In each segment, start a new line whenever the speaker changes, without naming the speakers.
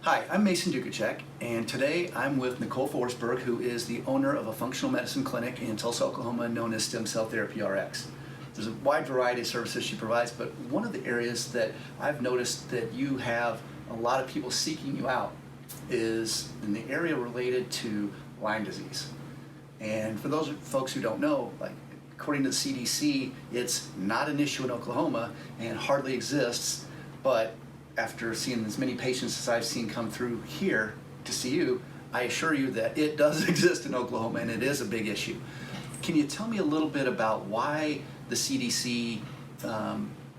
Hi, I'm Mason Dukacek, and today I'm with Nicole Forsberg, who is the owner of a functional medicine clinic in Tulsa, Oklahoma, known as Stem Cell Therapy RX. There's a wide variety of services she provides, but one of the areas that I've noticed that you have a lot of people seeking you out is in the area related to Lyme disease. And for those folks who don't know, according to the CDC, it's not an issue in Oklahoma and hardly exists, but after seeing as many patients as I've seen come through here to see you, I assure you that it does exist in Oklahoma and it is a big issue. Can you tell me a little bit about why the CDC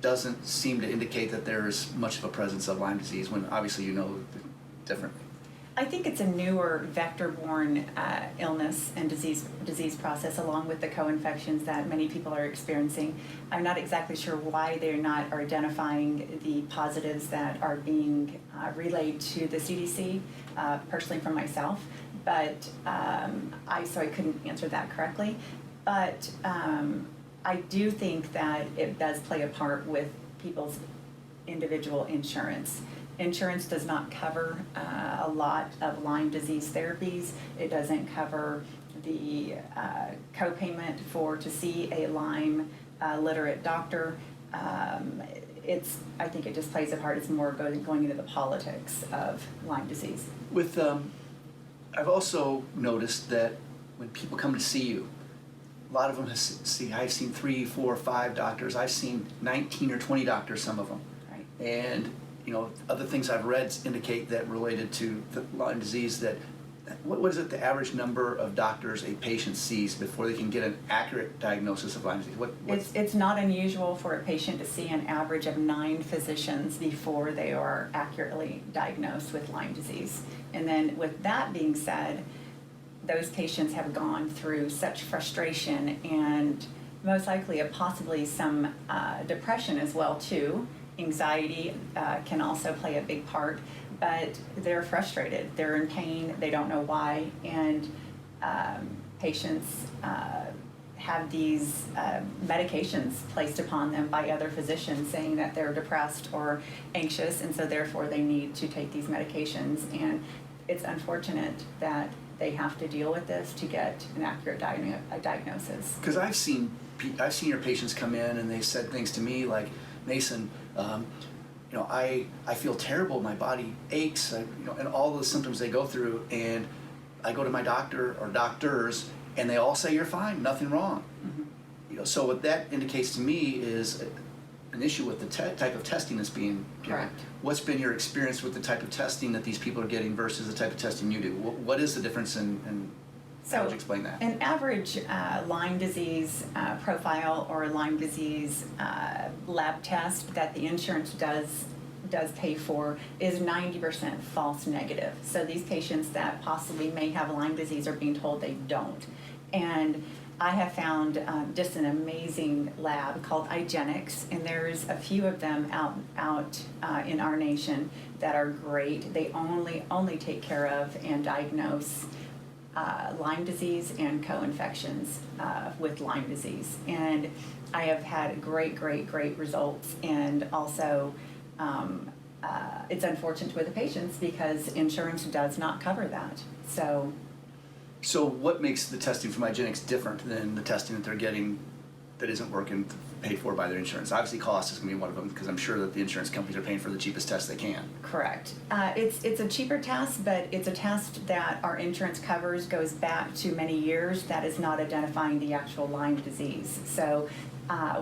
doesn't seem to indicate that there's much of a presence of Lyme disease when obviously you know differently?
I think it's a newer vector-borne illness and disease process, along with the co-infections that many people are experiencing. I'm not exactly sure why they're not identifying the positives that are being relayed to the CDC, personally from myself, but so I couldn't answer that correctly. But I do think that it does play a part with people's individual insurance. Insurance does not cover a lot of Lyme disease therapies. It doesn't cover the co-payment to see a Lyme literate doctor. I think it just plays a part. It's more going into the politics of Lyme disease.
I've also noticed that when people come to see you, a lot of them I've seen 3, 4, 5 doctors. I've seen 19 or 20 doctors, some of them.
Right.
And other things I've read indicate that related to the Lyme disease, that what is it, the average number of doctors a patient sees before they can get an accurate diagnosis of Lyme disease?
It's not unusual for a patient to see an average of 9 physicians before they are accurately diagnosed with Lyme disease. And then with that being said, those patients have gone through such frustration and most likely possibly some depression as well too. Anxiety can also play a big part, but they're frustrated, they're in pain, they don't know why, and patients have these medications placed upon them by other physicians saying that they're depressed or anxious, and so therefore they need to take these medications, and it's unfortunate that they have to deal with this to get an accurate diagnosis.
Because I've seen your patients come in and they said things to me like, Mason, I feel terrible. My body aches, and all the symptoms they go through. And I go to my doctor or doctors, and they all say you're fine, nothing wrong. Mm-hmm. So what that indicates to me is an issue with the type of testing that's being given.
Correct.
What's been your experience with the type of testing that these people are getting versus the type of testing you do? What is the difference in how would you explain that?
An average Lyme disease profile or Lyme disease lab test that the insurance does pay for is 90% false negative. So these patients that possibly may have Lyme disease are being told they don't. And I have found just an amazing lab called IGenix, and there's a few of them out in our nation that are great. They only take care of and diagnose Lyme disease and co-infections with Lyme disease. And I have had great results, and also it's unfortunate with the patients because insurance does not cover that.
So what makes the testing from IGenix different than the testing that they're getting that isn't working paid for by their insurance? Obviously cost is going to be one of them, because I'm sure that the insurance companies are paying for the cheapest test they can.
Correct. It's a cheaper test, but it's a test that our insurance covers, goes back to many years, that is not identifying the actual Lyme disease. So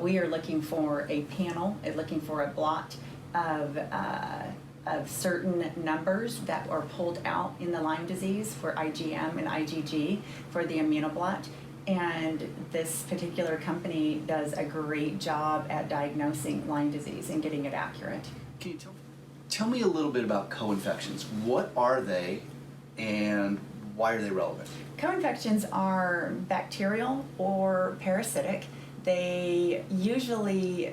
we are looking for a panel, looking for a blot of certain numbers that are pulled out in the Lyme disease for IgM and IgG for the immunoblot. And this particular company does a great job at diagnosing Lyme disease and getting it accurate.
Can you tell me a little bit about co-infections? What are they and why are they relevant?
Co-infections are bacterial or parasitic. They usually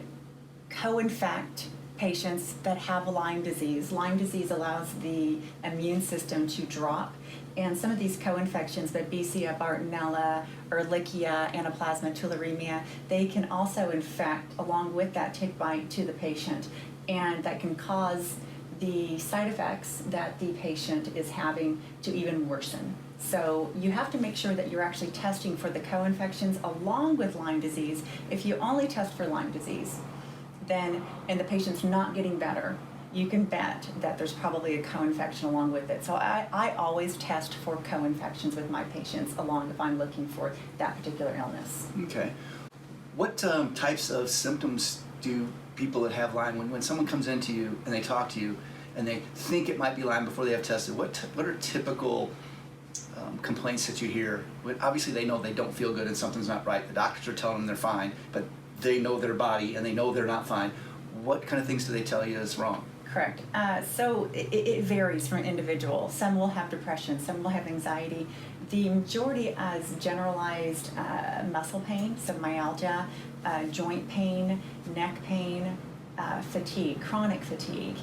co-infect patients that have Lyme disease. Lyme disease allows the immune system to drop, and some of these co-infections, Babesia, Bartonella, Ehrlichia, Anaplasma tularemia, they can also infect along with that tick bite to the patient, and that can cause the side effects that the patient is having to even worsen. So you have to make sure that you're actually testing for the co-infections along with Lyme disease. If you only test for Lyme disease, then, and the patient's not getting better, you can bet that there's probably a co-infection along with it. So I always test for co-infections with my patients along if I'm looking for that particular illness.
Okay. What types of symptoms do people that have Lyme, when someone comes into you and they talk to you and they think it might be Lyme before they have tested, what are typical complaints that you hear? Obviously they know they don't feel good and something's not right. The doctors are telling them they're fine, but they know their body and they know they're not fine. What kind of things do they tell you is wrong?
Correct. So it varies from an individual. Some will have depression, some will have anxiety. The majority as generalized muscle pain, so myalgia, joint pain, neck pain, fatigue, chronic fatigue.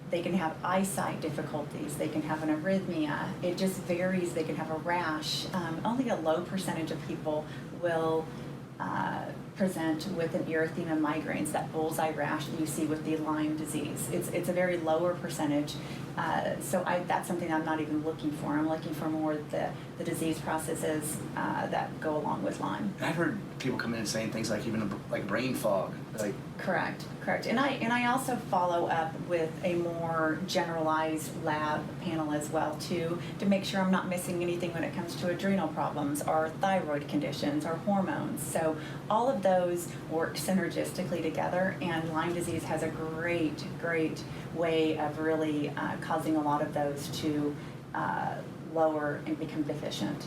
They can have eyesight difficulties, they can have an arrhythmia. It just varies. They can have a rash. Only a low percentage of people will present with an erythema migraines, that bullseye rash that you see with the Lyme disease. It's a very lower percentage. So that's something I'm not even looking for. I'm looking for more the disease processes that go along with Lyme.
I've heard people come in saying things like even like brain fog.
Correct. And I also follow up with a more generalized lab panel as well too, to make sure I'm not missing anything when it comes to adrenal problems or thyroid conditions or hormones. So all of those work synergistically together, and Lyme disease has a great way of really causing a lot of those to lower and become deficient.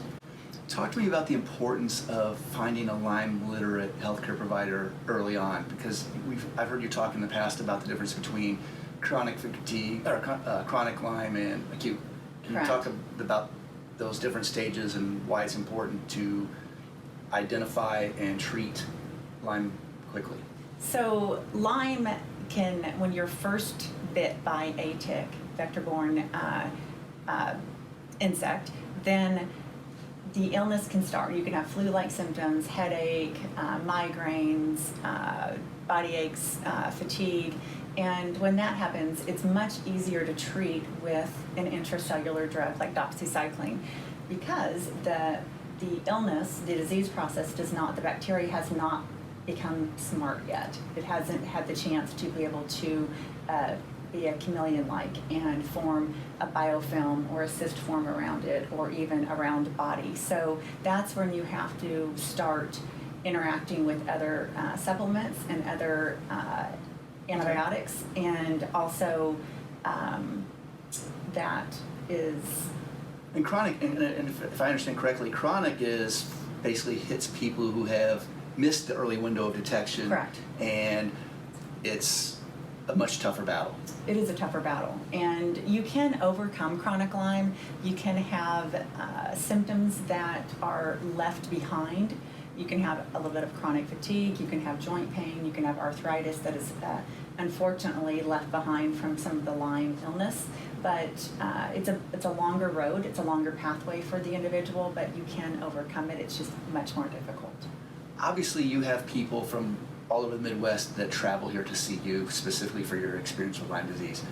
Talk to me about the importance of finding a Lyme literate healthcare provider early on, because I've heard you talk in the past about the difference between chronic fatigue or chronic Lyme and acute. Can you talk about those different stages and why it's important to identify and treat Lyme quickly?
So Lyme can, when you're first bit by a tick, vector-borne insect, then the illness can start. You can have flu-like symptoms, headache, migraines, body aches, fatigue, and when that happens, it's much easier to treat with an intracellular drug like doxycycline, because the illness, the disease process the bacteria has not become smart yet. It hasn't had the chance to be able to be a chameleon-like and form a biofilm or a cyst form around it, or even around the body. So that's when you have to start interacting with other supplements and other antibiotics, and also that is...
And chronic, and if I understand correctly, chronic is basically hits people who have missed the early window of detection.
Correct.
And it's a much tougher battle.
It is a tougher battle, and you can overcome chronic Lyme. You can have symptoms that are left behind. You can have a little bit of chronic fatigue, you can have joint pain, you can have arthritis that is unfortunately left behind from some of the Lyme illness. But it's a longer road, it's a longer pathway for the individual, but you can overcome it. It's just much more difficult.
Obviously, you have people from all over the Midwest that travel here to see you specifically for your experience with Lyme disease.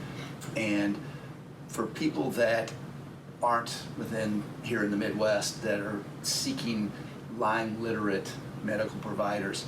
And for people that aren't within here in the Midwest that are seeking Lyme literate medical providers,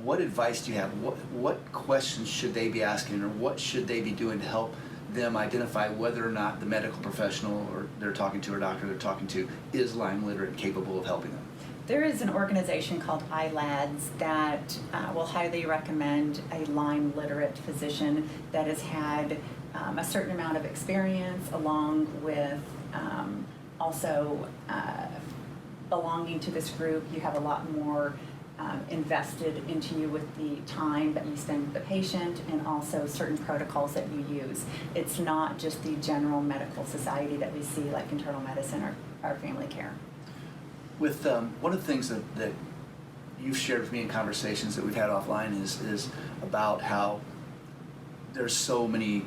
what advice do you have? What questions should they be asking, or what should they be doing to help them identify whether or not the medical professional or they're talking to or doctor they're talking to is Lyme literate and capable of helping them?
There is an organization called ILADS that will highly recommend a Lyme literate physician that has had a certain amount of experience, along with also belonging to this group. You have a lot more invested into you with the time that you spend with the patient, and also certain protocols that you use. It's not just the general medical society that we see like internal medicine or family care.
With one of the things that you've shared with me in conversations that we've had offline is about how there's so many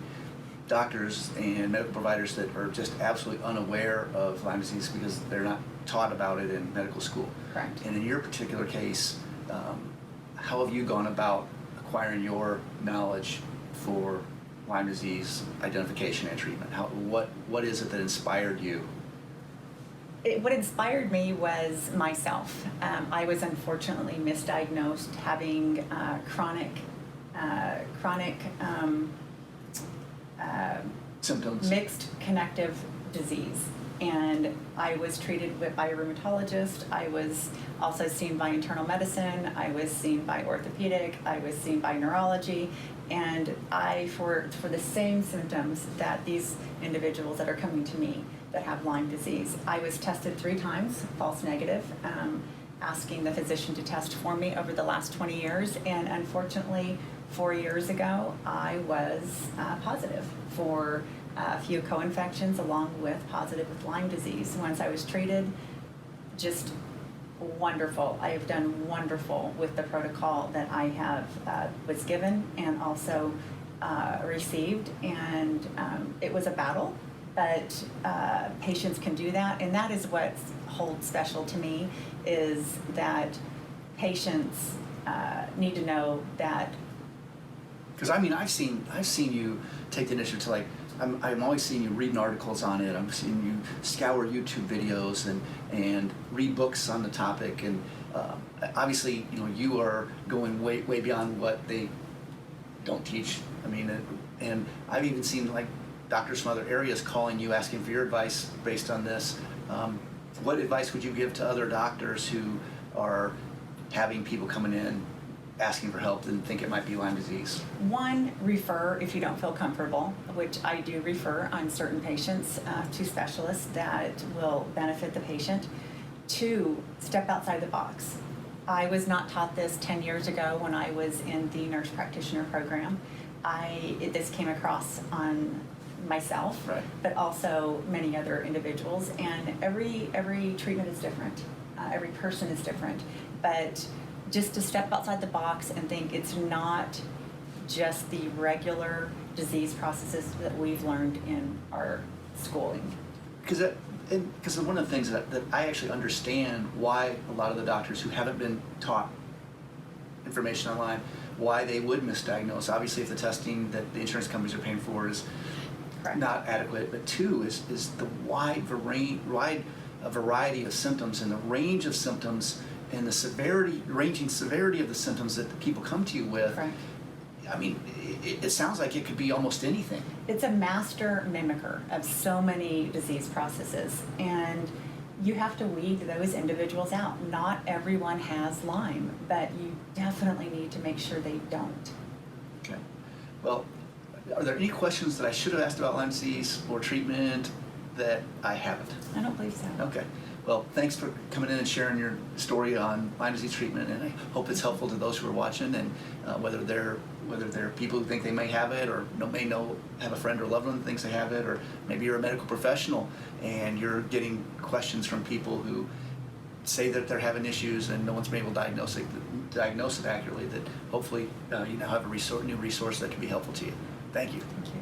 doctors and medical providers that are just absolutely unaware of Lyme disease because they're not taught about it in medical school.
Correct.
And in your particular case, how have you gone about acquiring your knowledge for Lyme disease identification and treatment? What is it that inspired you?
What inspired me was myself. I was unfortunately misdiagnosed having chronic
Symptoms?
mixed connective disease. And I was treated by a rheumatologist. I was also seen by internal medicine. I was seen by orthopedic. I was seen by neurology. And for the same symptoms that these individuals that are coming to me that have Lyme disease, I was tested 3 times, false negative, asking the physician to test for me over the last 20 years. And unfortunately, 4 years ago, I was positive for a few co-infections along with positive with Lyme disease. Once I was treated, just wonderful. I have done wonderful with the protocol that I have was given and also received. And it was a battle, but patients can do that. And that is what holds special to me, is that patients need to know that.
Because I mean, I've seen you take the initiative to, like, I'm always seeing you reading articles on it. I'm seeing you scour YouTube videos and read books on the topic. And obviously, you are going way beyond what they don't teach. I mean, and I've even seen, like, doctors from other areas calling you, asking for your advice based on this. What advice would you give to other doctors who are having people coming in asking for help and think it might be Lyme disease? 1,
refer if you don't feel comfortable, which I do refer on certain patients to specialists that will benefit the patient. 2, step outside the box. I was not taught this 10 years ago when I was in the nurse practitioner program. This came across on myself,
right,
but also many other individuals, and every treatment is different. Every person is different, but just to step outside the box and think it's not just the regular disease processes that we've learned in our schooling.
Because one of the things that I actually understand why a lot of the doctors who haven't been taught information online, why they would misdiagnose. Obviously, if the testing that the insurance companies are paying for is
Correct.
not adequate, but 2 is the wide variety of symptoms and the range of symptoms and the ranging severity of the symptoms that the people come to you with.
Right.
I mean, it sounds like it could be almost anything.
It's a master mimicker of so many disease processes, and you have to weed those individuals out. Not everyone has Lyme, but you definitely need to make sure they don't.
Okay. Well, are there any questions that I should have asked about Lyme disease or treatment that I haven't?
I don't believe so.
Okay. Well, thanks for coming in and sharing your story on Lyme disease treatment, and I hope it's helpful to those who are watching, and whether they're people who think they may have it or have a friend or loved one that thinks they have it, or maybe you're a medical professional and you're getting questions from people who say that they're having issues and no one's been able to diagnose it accurately, that hopefully you now have a new resource that can be helpful to you. Thank you.
Thank you.